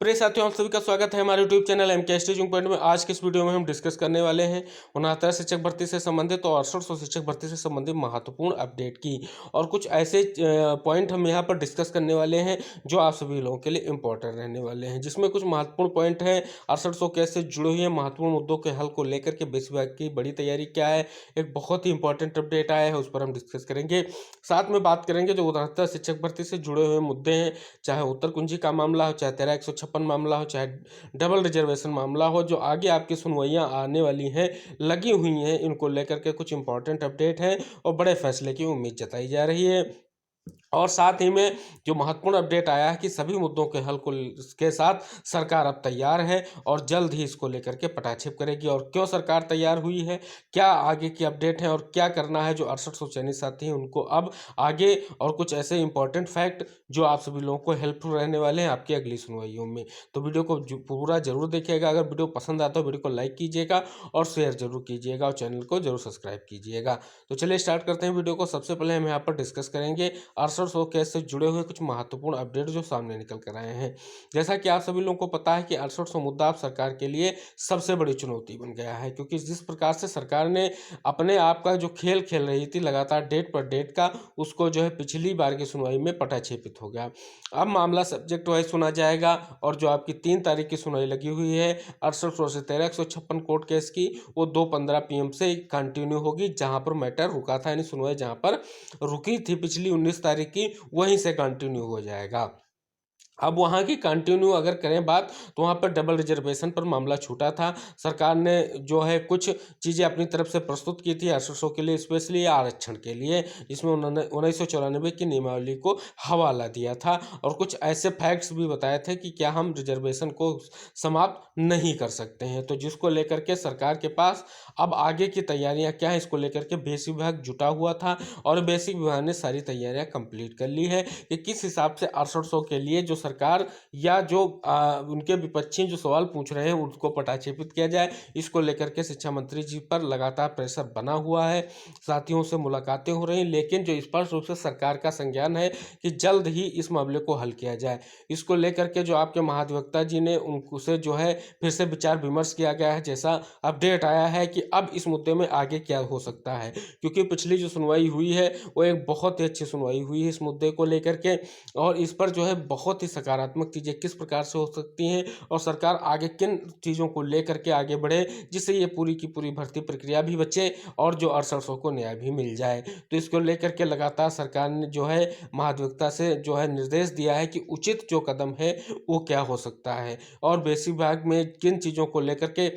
प्रिय साथियों, आप सभी का स्वागत है हमारे YouTube channel MK teaching point में। आज के इस वीडियो में हम डिस्कस करने वाले हैं 69 शिक्षक भर्ती से संबंधित और 6800 शिक्षक भर्ती से संबंधित महत्वपूर्ण अपडेट की, और कुछ ऐसे पॉइंट हम यहाँ पर डिस्कस करने वाले हैं जो आप सभी लोगों के लिए इंपॉर्टेंट रहने वाले हैं, जिसमें कुछ महत्वपूर्ण पॉइंट हैं 6800 कैसे जुड़े हुए हैं, महत्वपूर्ण मुद्दों के हल को लेकर के बेस विभाग की बड़ी तैयारी क्या है, एक बहुत ही इंपॉर्टेंट अपडेट आया है, उस पर हम डिस्कस करेंगे। साथ में बात करेंगे जो 69 शिक्षक भर्ती से जुड़े हुए मुद्दे हैं, चाहे उत्तर कुंजी का मामला हो, चाहे 13/156 मामला हो, चाहे डबल रिजर्वेशन मामला हो, जो आगे आपकी सुनवाइयां आने वाली हैं, लगी हुई हैं, इनको लेकर के कुछ इंपॉर्टेंट अपडेट हैं और बड़े फैसले की उम्मीद जताई जा रही है। और साथ ही में जो महत्वपूर्ण अपडेट आया है कि सभी मुद्दों के हल को के साथ सरकार अब तैयार है और जल्द ही इसको लेकर के पटाक्षेप करेगी। और क्यों सरकार तैयार हुई है, क्या आगे की अपडेट है और क्या करना है जो 6800 चयनित साथी हैं उनको अब आगे, और कुछ ऐसे इंपॉर्टेंट फैक्ट जो आप सभी लोगों को हेल्पफुल रहने वाले हैं आपकी अगली सुनवाइयों में। तो वीडियो को पूरा जरूर देखिएगा। अगर वीडियो पसंद आता है वीडियो को लाइक कीजिएगा और शेयर जरूर कीजिएगा और चैनल को जरूर सब्सक्राइब कीजिएगा। तो चलिए स्टार्ट करते हैं वीडियो को। सबसे पहले हम यहाँ पर डिस्कस करेंगे 6800 केस से जुड़े हुए कुछ महत्वपूर्ण अपडेट जो सामने निकल कर आए हैं। जैसा कि आप सभी लोगों को पता है कि 6800 मुद्दा अब सरकार के लिए सबसे बड़ी चुनौती बन गया है, क्योंकि जिस प्रकार से सरकार ने अपने आप का जो खेल खेल रही थी लगातार डेट पर डेट का, उसको जो है पिछली बार की सुनवाई में पटाक्षेपित हो गया। अब मामला सब्जेक्ट वाइज सुना जाएगा और जो आपकी 3 तारीख की सुनवाई लगी हुई है 6800 से 13/156 कोर्ट केस की, वो 2:15 PM से कंटिन्यू होगी। जहां पर मैटर रुका था, यानी सुनवाई जहां पर रुकी थी पिछली 19 तारीख की, वहीं से कंटिन्यू हो जाएगा। अब वहाँ की कंटिन्यू अगर करें बात, तो वहाँ पर डबल रिजर्वेशन पर मामला छूटा था। सरकार ने जो है कुछ चीज़ें अपनी तरफ से प्रस्तुत की थी 6800 के लिए, स्पेशली आरक्षण के लिए, जिसमें उन्होंने 1994 की नियमावली को हवाला दिया था और कुछ ऐसे फैक्ट्स भी बताए थे कि क्या हम रिजर्वेशन को समाप्त नहीं कर सकते हैं। तो जिसको लेकर के सरकार के पास अब आगे की तैयारियां क्या है, इसको लेकर के बेसिक विभाग जुटा हुआ था और बेसिक विभाग ने सारी तैयारियां कंप्लीट कर ली है कि किस हिसाब से 6800 के लिए जो सरकार या जो उनके विपक्षी जो सवाल पूछ रहे हैं उनको पटाक्षेपित किया जाए। इसको लेकर के शिक्षा मंत्री जी पर लगातार प्रेशर बना हुआ है, साथियों से मुलाकातें हो रही, लेकिन जो स्पष्ट रूप से सरकार का संज्ञान है कि जल्द ही इस मामले को हल किया जाए। इसको लेकर के जो आपके महाधिवक्ता जी ने उनसे जो है फिर से विचार विमर्श किया गया है। जैसा अपडेट आया है कि अब इस मुद्दे में आगे क्या हो सकता है, क्योंकि पिछली जो सुनवाई हुई है वो एक बहुत ही अच्छी सुनवाई हुई है इस मुद्दे को लेकर के, और इस पर जो है बहुत ही सकारात्मक चीज़ें किस प्रकार से हो सकती हैं और सरकार आगे किन चीज़ों को लेकर के आगे बढ़े, जिससे ये पूरी की पूरी भर्ती प्रक्रिया भी बचे और जो 6800 को न्याय भी मिल जाए। तो इसको लेकर के लगातार सरकार ने जो है महाधिवक्ता से जो है निर्देश दिया है कि उचित जो कदम है वो क्या हो सकता है और बेसिक विभाग में किन चीज़ों को लेकर के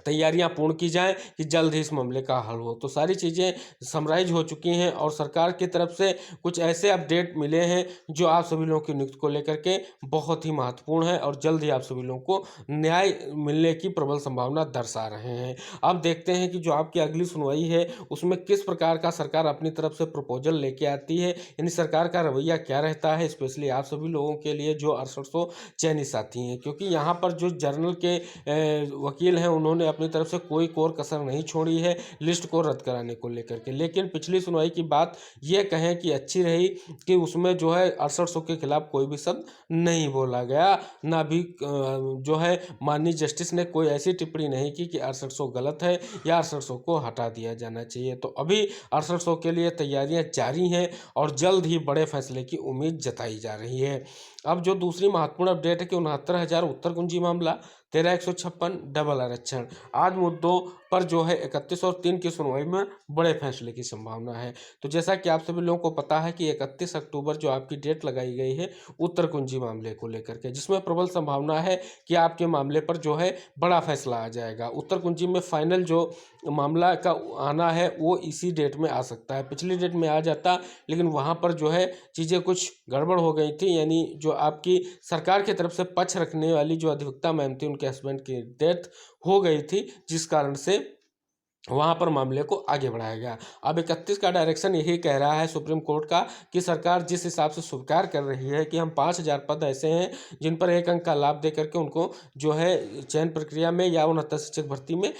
तैयारियां पूर्ण की जाएं कि जल्द ही इस मामले का हल हो। तो सारी चीज़ें समराइज हो चुकी हैं और सरकार की तरफ से कुछ ऐसे अपडेट मिले हैं जो आप सभी लोगों की नियुक्ति को लेकर के बहुत ही महत्वपूर्ण है और जल्द ही आप सभी लोगों को न्याय मिलने की प्रबल संभावना दर्शा रहे हैं। अब देखते हैं कि जो आपकी अगली सुनवाई है उसमें किस प्रकार का सरकार अपनी तरफ से प्रपोजल लेके आती है, यानी सरकार का रवैया क्या रहता है, स्पेशली आप सभी लोगों के लिए जो 6800 चयनित साथी हैं। क्योंकि यहाँ पर जो जर्नल के वकील हैं उन्होंने अपनी तरफ से कोई कोर कसर नहीं छोड़ी है लिस्ट को रद्द कराने को लेकर के, लेकिन पिछली सुनवाई की बात ये कहें कि अच्छी रही कि उसमें जो है 6800 के खिलाफ कोई भी शब्द नहीं बोला गया, ना भी जो है माननीय जस्टिस ने कोई ऐसी टिप्पणी नहीं की कि 6800 गलत है या 6800 को हटा दिया जाना चाहिए। तो अभी 6800 के लिए तैयारियां जारी हैं और जल्द ही बड़े फैसले की उम्मीद जताई जा रही है। अब जो दूसरी महत्वपूर्ण अपडेट है कि 69,000 उत्तर कुंजी मामला, 13/156 डबल आरक्षण, आज मुद्दों पर जो है 31 और 3 की सुनवाई में बड़े फैसले की संभावना है। तो जैसा कि आप सभी लोगों को पता है कि 31 अक्टूबर जो आपकी डेट लगाई गई है उत्तर कुंजी मामले को लेकर के, जिसमें प्रबल संभावना है कि आपके मामले पर जो है बड़ा फैसला आ जाएगा। उत्तर कुंजी में फाइनल जो मामला का आना है वो इसी डेट में आ सकता है, पिछली डेट में आ जाता, लेकिन वहाँ पर जो है चीज़ें कुछ गड़बड़ हो गई थी, यानी जो आपकी सरकार की तरफ से पक्ष रखने वाली जो अधिवक्ता मैम थी उनके हस्बैंड की डेथ हो गई थी, जिस कारण से वहाँ पर मामले को आगे बढ़ाया गया। अब 31 का डायरेक्शन यही कह रहा है सुप्रीम कोर्ट का कि सरकार जिस हिसाब से स्वीकार कर रही है कि हम 5,000 पद ऐसे हैं जिन पर 1 अंक का लाभ दे करके उनको जो है चयन प्रक्रिया में या 69 शिक्षक भर्ती में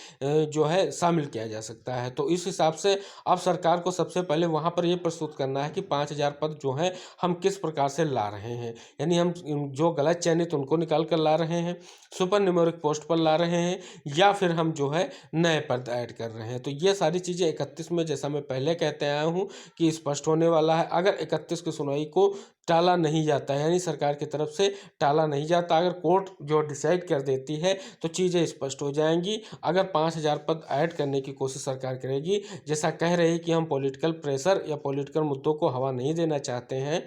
जो है शामिल किया जा सकता है। तो इस हिसाब से अब सरकार को सबसे पहले वहाँ पर ये प्रस्तुत करना है कि 5,000 पद जो हैं हम किस प्रकार से ला रहे हैं, यानी हम जो गलत चयनित उनको निकाल कर ला रहे हैं, सुपर न्यूमेरिक पोस्ट पर ला रहे हैं, या फिर हम जो है नए पद ऐड कर रहे हैं। तो ये सारी चीज़ें 31 में, जैसा मैं पहले कहते आया हूँ, कि स्पष्ट होने वाला है। अगर 31 की सुनवाई को टाला नहीं जाता है, यानी सरकार की तरफ से टाला नहीं जाता, अगर कोर्ट जो डिसाइड कर देती है तो चीज़ें स्पष्ट हो जाएंगी। अगर 5,000 पद ऐड करने की कोशिश सरकार करेगी, जैसा कह रही कि हम पॉलिटिकल प्रेशर या पॉलिटिकल मुद्दों को हवा नहीं देना चाहते हैं,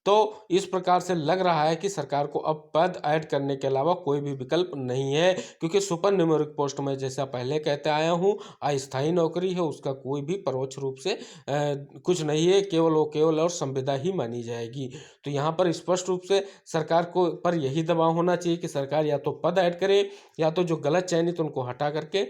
तो इस प्रकार से लग रहा है कि सरकार को अब पद ऐड करने के अलावा कोई भी विकल्प नहीं है, क्योंकि सुपर न्यूमेरिक पोस्ट में, जैसा पहले कहते आया हूँ, अस्थायी नौकरी है, उसका कोई भी परोक्ष रूप से कुछ नहीं है, केवल और संविदा ही मानी जाएगी। तो यहाँ पर स्पष्ट रूप से सरकार को पर यही दबाव होना चाहिए कि सरकार या तो पद ऐड करे, या तो जो गलत चयनित उनको हटा करके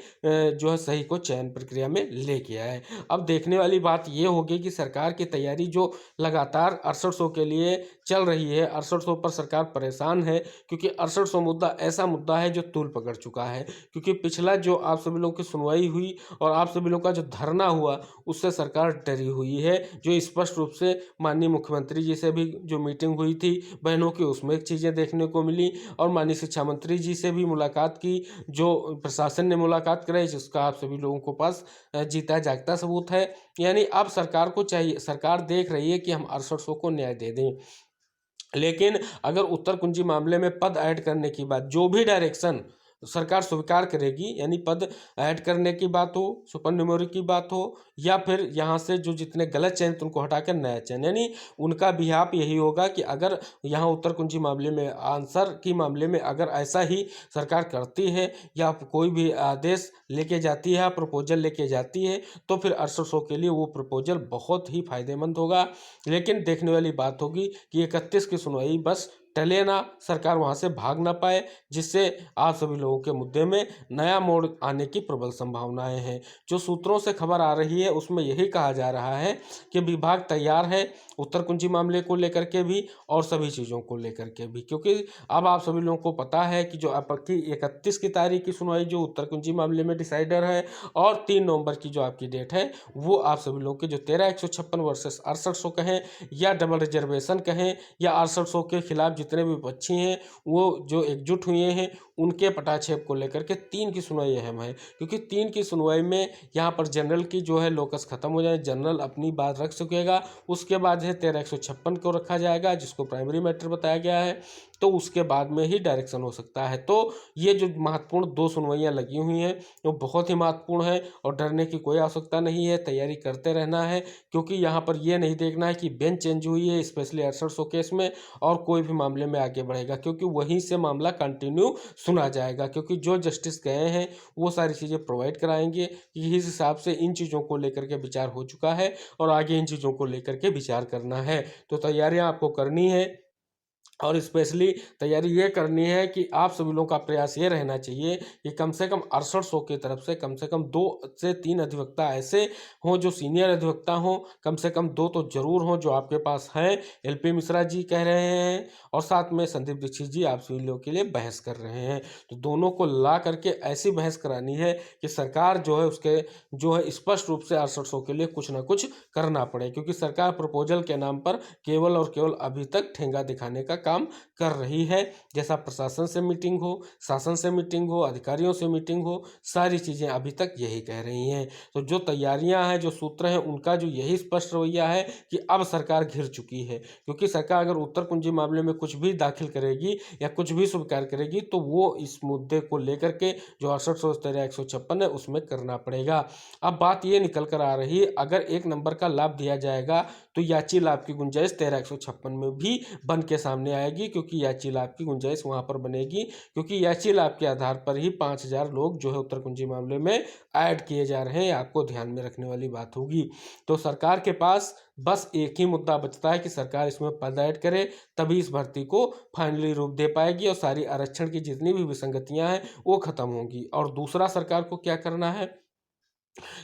जो है सही को चयन प्रक्रिया में लेके आए। अब देखने वाली बात ये होगी कि सरकार की तैयारी जो लगातार 6800 के लिए चल रही है, 6800 पर सरकार परेशान है, क्योंकि 6800 मुद्दा ऐसा मुद्दा है जो तूल पकड़ चुका है। क्योंकि पिछला जो आप सभी लोगों की सुनवाई हुई और आप सभी लोगों का जो धरना हुआ, उससे सरकार डरी हुई है, जो स्पष्ट रूप से माननीय मुख्यमंत्री जी से भी जो मीटिंग हुई थी बहनों की, उसमें चीज़ें देखने को मिली, और माननीय शिक्षा मंत्री जी से भी मुलाकात की, जो प्रशासन ने मुलाकात कराई, जिसका आप सभी लोगों को पास जीता जागता सबूत है। यानी अब सरकार को चाहिए, सरकार देख रही है कि हम 6800 को न्याय दे दें, लेकिन अगर उत्तर कुंजी मामले में पद ऐड करने की बात, जो भी डायरेक्शन सरकार स्वीकार करेगी, यानी पद ऐड करने की बात हो, सुपर न्यूमेरिक की बात हो, या फिर यहाँ से जो जितने गलत चयन उनको हटाकर नया चयन, यानी उनका बिहाफ यही होगा कि अगर यहाँ उत्तर कुंजी मामले में, आंसर की मामले में अगर ऐसा ही सरकार करती है या कोई भी आदेश लेके जाती है, प्रपोजल लेके जाती है, तो फिर 6800 के लिए वो प्रपोजल बहुत ही फायदेमंद होगा। लेकिन देखने वाली बात होगी कि 31 की सुनवाई बस टले ना, सरकार वहां से भाग ना पाए, जिससे आप सभी लोगों के मुद्दे में नया मोड़ आने की प्रबल संभावनाएं हैं। जो सूत्रों से खबर आ रही है उसमें यही कहा जा रहा है कि विभाग तैयार है उत्तर कुंजी मामले को लेकर के भी और सभी चीज़ों को लेकर के भी, क्योंकि अब आप सभी लोगों को पता है कि जो आपकी 31 की तारीख की सुनवाई जो उत्तर कुंजी मामले में डिसाइडर है, और 3 नवंबर की जो आपकी डेट है, वो आप सभी लोगों के जो 13,156 वर्सेस 6800 कहें, या डबल रिजर्वेशन कहें, या 6800 के खिलाफ जितने भी विपक्षी हैं वो जो एकजुट हुए हैं, उनके पटाक्षेप को लेकर के 3 की सुनवाई अहम है। क्योंकि 3 की सुनवाई में यहाँ पर जनरल की जो है लोकस खत्म हो जाए, जनरल अपनी बात रख सकेगा, उसके बाद है 13,156 को रखा जाएगा, जिसको प्राइमरी मैटर बताया गया है, तो उसके बाद में ही डायरेक्शन हो सकता है। तो ये जो महत्वपूर्ण 2 सुनवाइयाँ लगी हुई हैं, वो बहुत ही महत्वपूर्ण है, और डरने की कोई आवश्यकता नहीं है, तैयारी करते रहना है। क्योंकि यहाँ पर ये नहीं देखना है कि बेंच चेंज हुई है, स्पेशली 6800 केस में, और कोई भी मामले में आगे बढ़ेगा, क्योंकि वहीं से मामला कंटिन्यू सुना जाएगा, क्योंकि जो जस्टिस गए हैं वो सारी चीज़ें प्रोवाइड कराएंगे कि इस हिसाब से इन चीज़ों को लेकर के विचार हो चुका है और आगे इन चीज़ों को लेकर के विचार करना है। तो तैयारियां आपको करनी है, और स्पेशली तैयारी ये करनी है कि आप सभी लोगों का प्रयास ये रहना चाहिए कि कम से कम 6800 की तरफ से कम 2 से 3 अधिवक्ता ऐसे हों जो सीनियर अधिवक्ता हों, कम से कम 2 तो जरूर हों जो आपके पास हैं। एलपी मिश्रा जी कह रहे हैं, और साथ में संदीप दीक्षित जी आप सभी लोगों के लिए बहस कर रहे हैं। तो दोनों को ला करके ऐसी बहस करानी है कि सरकार जो है उसके जो है स्पष्ट रूप से 6800 के लिए कुछ ना कुछ करना पड़े, क्योंकि सरकार प्रपोजल के नाम पर केवल और केवल अभी तक ठेंगा दिखाने का काम कर रही है। जैसा प्रशासन से मीटिंग हो, शासन से मीटिंग हो, अधिकारियों से मीटिंग हो, सारी चीज़ें अभी तक यही कह रही हैं। तो जो तैयारियां हैं, जो सूत्र हैं, उनका जो यही स्पष्ट रवैया है कि अब सरकार घिर चुकी है, क्योंकि सरकार अगर उत्तर कुंजी मामले में कुछ भी दाखिल करेगी या कुछ भी स्वीकार करेगी तो वो इस मुद्दे को लेकर के जो 6800-156 है उसमें करना पड़ेगा। अब बात ये निकल कर आ रही है, अगर 1 नंबर का लाभ दिया जाएगा तो याची लाभ की गुंजाइश 13,156 में भी बन के सामने आएगी, क्योंकि याची लाभ की गुंजाइश वहां पर बनेगी, क्योंकि याची लाभ के आधार पर ही 5,000 लोग जो है उत्तर कुंजी मामले में ऐड किए जा रहे हैं। आपको ध्यान में रखने वाली बात होगी। तो सरकार के पास बस एक ही मुद्दा बचता है कि सरकार इसमें पद ऐड करे, तभी इस भर्ती को फाइनली रूप दे पाएगी और सारी आरक्षण की जितनी भी विसंगतियां हैं वो खत्म होंगी। और दूसरा सरकार को क्या करना है,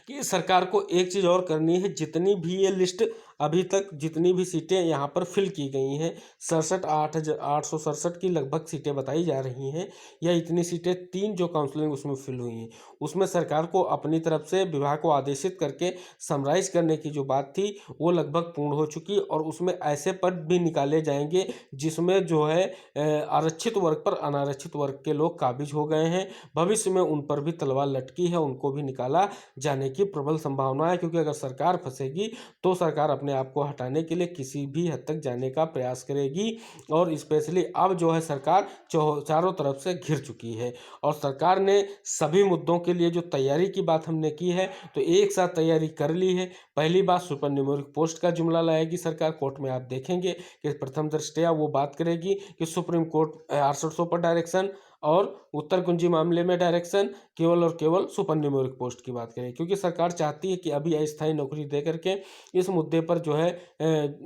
कि सरकार को एक चीज़ और करनी है, जितनी भी ये लिस्ट अभी तक जितनी भी सीटें यहाँ पर फिल की गई हैं, 867 की लगभग सीटें बताई जा रही हैं, या इतनी सीटें 3 जो काउंसलिंग उसमें फिल हुई हैं, उसमें सरकार को अपनी तरफ से विभाग को आदेशित करके समराइज करने की जो बात थी वो लगभग पूर्ण हो चुकी, और उसमें ऐसे पद भी निकाले जाएंगे जिसमें जो है आरक्षित वर्ग पर अनारक्षित वर्ग के लोग काबिज हो गए हैं। भविष्य में उन पर भी तलवार लटकी है, उनको भी निकाला जाने की प्रबल संभावना है, क्योंकि अगर सरकार फंसेगी तो सरकार अपने आप को हटाने के लिए किसी भी हद तक जाने का प्रयास करेगी। और स्पेशली अब जो है सरकार चारों तरफ से घिर चुकी है, और सरकार ने सभी मुद्दों के लिए जो तैयारी की बात हमने की है तो एक साथ तैयारी कर ली है। पहली बात, सुपर न्यूमेरिक पोस्ट का जुमला लाएगी सरकार, कोर्ट में आप देखेंगे कि प्रथम दृष्टया वो बात करेगी कि सुप्रीम कोर्ट 6800 पर डायरेक्शन और उत्तर कुंजी मामले में डायरेक्शन केवल और केवल सुपर न्यूमेरिक पोस्ट की बात करें, क्योंकि सरकार चाहती है कि अभी अस्थायी नौकरी दे करके इस मुद्दे पर जो है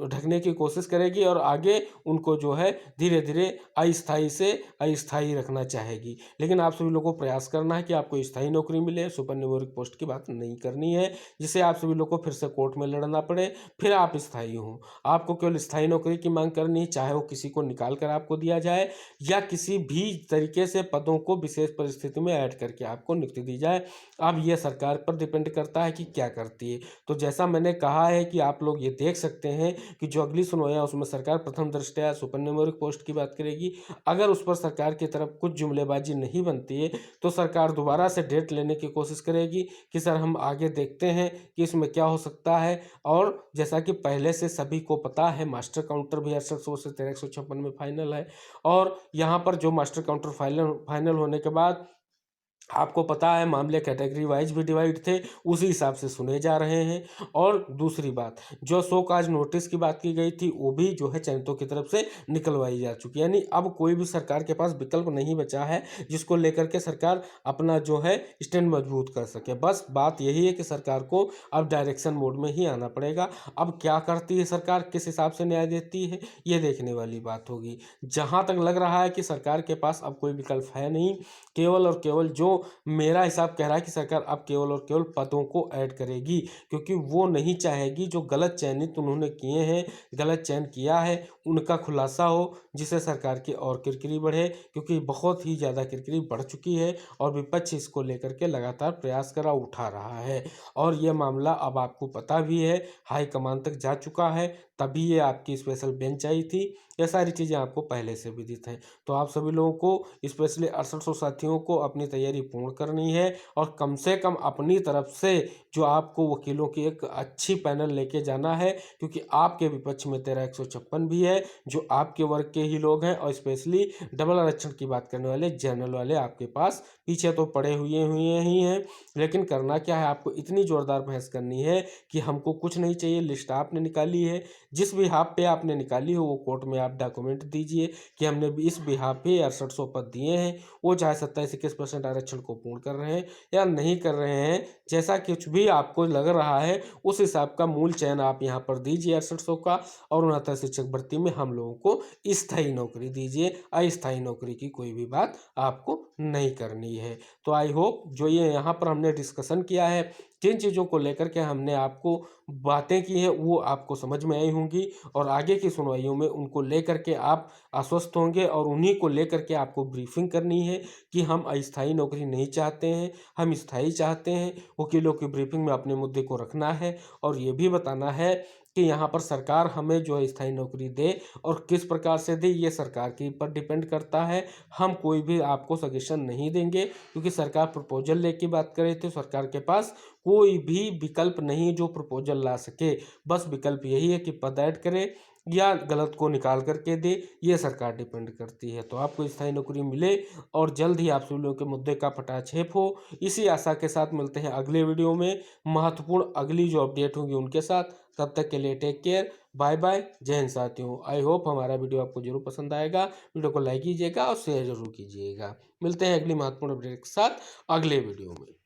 ढकने की कोशिश करेगी, और आगे उनको जो है धीरे धीरे अस्थायी से अस्थायी रखना चाहेगी। लेकिन आप सभी लोगों को प्रयास करना है कि आपको स्थायी नौकरी मिले, सुपर न्यूमेरिक पोस्ट की बात नहीं करनी है, जिससे आप सभी लोग को फिर से कोर्ट में लड़ना पड़े, फिर आप स्थायी हों। आपको केवल स्थायी नौकरी की मांग करनी है, चाहे वो किसी को निकाल कर आपको दिया जाए या किसी भी तरीके से पदों को विशेष परिस्थिति में ऐड करके आपको नियुक्ति दी जाए। अब यह सरकार पर डिपेंड करता है कि क्या करती है। तो जैसा मैंने कहा है कि आप लोग ये देख सकते हैं कि जो अगली सुनवाइयाँ उसमें सरकार प्रथम दृष्टया सुपर न्यूमेरिक पोस्ट की बात करेगी। अगर उस पर सरकार की तरफ कुछ जुमलेबाजी नहीं बनती है तो सरकार दोबारा से डेट लेने की कोशिश करेगी कि सर हम आगे देखते हैं कि इसमें क्या हो सकता है। और जैसा कि पहले से सभी को पता है, मास्टर काउंटर भी 6800 से 1356 में फाइनल है, और यहाँ पर जो मास्टर काउंटर फाइनल होने के बाद आपको पता है मामले कैटेगरी वाइज भी डिवाइड थे, उसी हिसाब से सुने जा रहे हैं। और दूसरी बात, जो शो काज नोटिस की बात की गई थी वो भी जो है चयनितों की तरफ से निकलवाई जा चुकी है, यानी अब कोई भी सरकार के पास विकल्प नहीं बचा है जिसको लेकर के सरकार अपना जो है स्टैंड मजबूत कर सके। बस बात यही है कि सरकार को अब डायरेक्शन मोड में ही आना पड़ेगा। अब क्या करती है सरकार, किस हिसाब से न्याय देती है, ये देखने वाली बात होगी। जहाँ तक लग रहा है कि सरकार के पास अब कोई विकल्प है नहीं, केवल और केवल जो मेरा हिसाब कह रहा है कि सरकार अब केवल और केवल पदों को ऐड करेगी, क्योंकि वो नहीं चाहेगी जो गलत चयनित उन्होंने किए हैं, गलत चयन किया है, उनका खुलासा हो, जिससे सरकार की और किरकिरी बढ़े, क्योंकि बहुत ही ज़्यादा किरकिरी बढ़ चुकी है और विपक्ष इसको लेकर के लगातार प्रयास करा उठा रहा है। और यह मामला अब आपको पता भी है, हाईकमान तक जा चुका है, तभी ये आपकी स्पेशल बेंच आई थी। ये सारी चीज़ें आपको पहले से विदित हैं। तो आप सभी लोगों को स्पेशली 6800 साथियों को अपनी तैयारी पूर्ण करनी है, और कम से कम अपनी तरफ से जो आपको वकीलों की एक अच्छी पैनल लेके जाना है, क्योंकि आपके विपक्ष में 13156 भी है जो आपके वर्ग के ही लोग हैं, और स्पेशली डबल आरक्षण की बात करने वाले जनरल वाले आपके पास पीछे तो पड़े हुए ही हैं। लेकिन करना क्या है, आपको इतनी जोरदार बहस करनी है कि हमको कुछ नहीं चाहिए, लिस्ट आपने निकाली है, जिस बिहाफ पे आपने निकाली हो वो कोर्ट में आप डॉक्यूमेंट दीजिए कि हमने इस बिहाफ पे 6800 पद दिए हैं। वो चाहे 27-21% आरक्षण को पूर्ण कर रहे हैं या नहीं कर रहे हैं, जैसा कुछ भी आपको लग रहा है उस हिसाब का मूल चयन आप यहाँ पर दीजिए 6800 का, और 69 शिक्षक भर्ती में हम लोगों को स्थायी नौकरी दीजिए। अस्थायी नौकरी की कोई भी बात आपको नहीं करनी है। तो आई होप जो ये यहाँ पर हमने डिस्कशन किया है, जिन चीज़ों को लेकर के हमने आपको बातें की हैं वो आपको समझ में आई होंगी, और आगे की सुनवाइयों में उनको लेकर के आप आश्वस्त होंगे, और उन्हीं को लेकर के आपको ब्रीफिंग करनी है कि हम अस्थायी नौकरी नहीं चाहते हैं, हम स्थायी चाहते हैं। वकीलों की ब्रीफिंग में अपने मुद्दे को रखना है, और ये भी बताना है कि यहाँ पर सरकार हमें जो है स्थायी नौकरी दे और किस प्रकार से दे, ये सरकार के ऊपर डिपेंड करता है। हम कोई भी आपको सजेशन नहीं देंगे, क्योंकि सरकार प्रपोजल लेके बात करे तो सरकार के पास कोई भी विकल्प नहीं जो प्रपोजल ला सके। बस विकल्प यही है कि पद ऐड करे या गलत को निकाल करके दे, ये सरकार डिपेंड करती है। तो आपको स्थायी नौकरी मिले और जल्द ही आप सभी लोगों के मुद्दे का पटाक्षेप हो, इसी आशा के साथ मिलते हैं अगले वीडियो में महत्वपूर्ण अगली जो अपडेट होंगी उनके साथ। तब तक के लिए टेक केयर, बाय बाय, जय हिंद साथियों। आई होप हमारा वीडियो आपको जरूर पसंद आएगा। वीडियो को लाइक कीजिएगा और शेयर जरूर कीजिएगा। मिलते हैं अगली महत्वपूर्ण अपडेट के साथ अगले वीडियो में।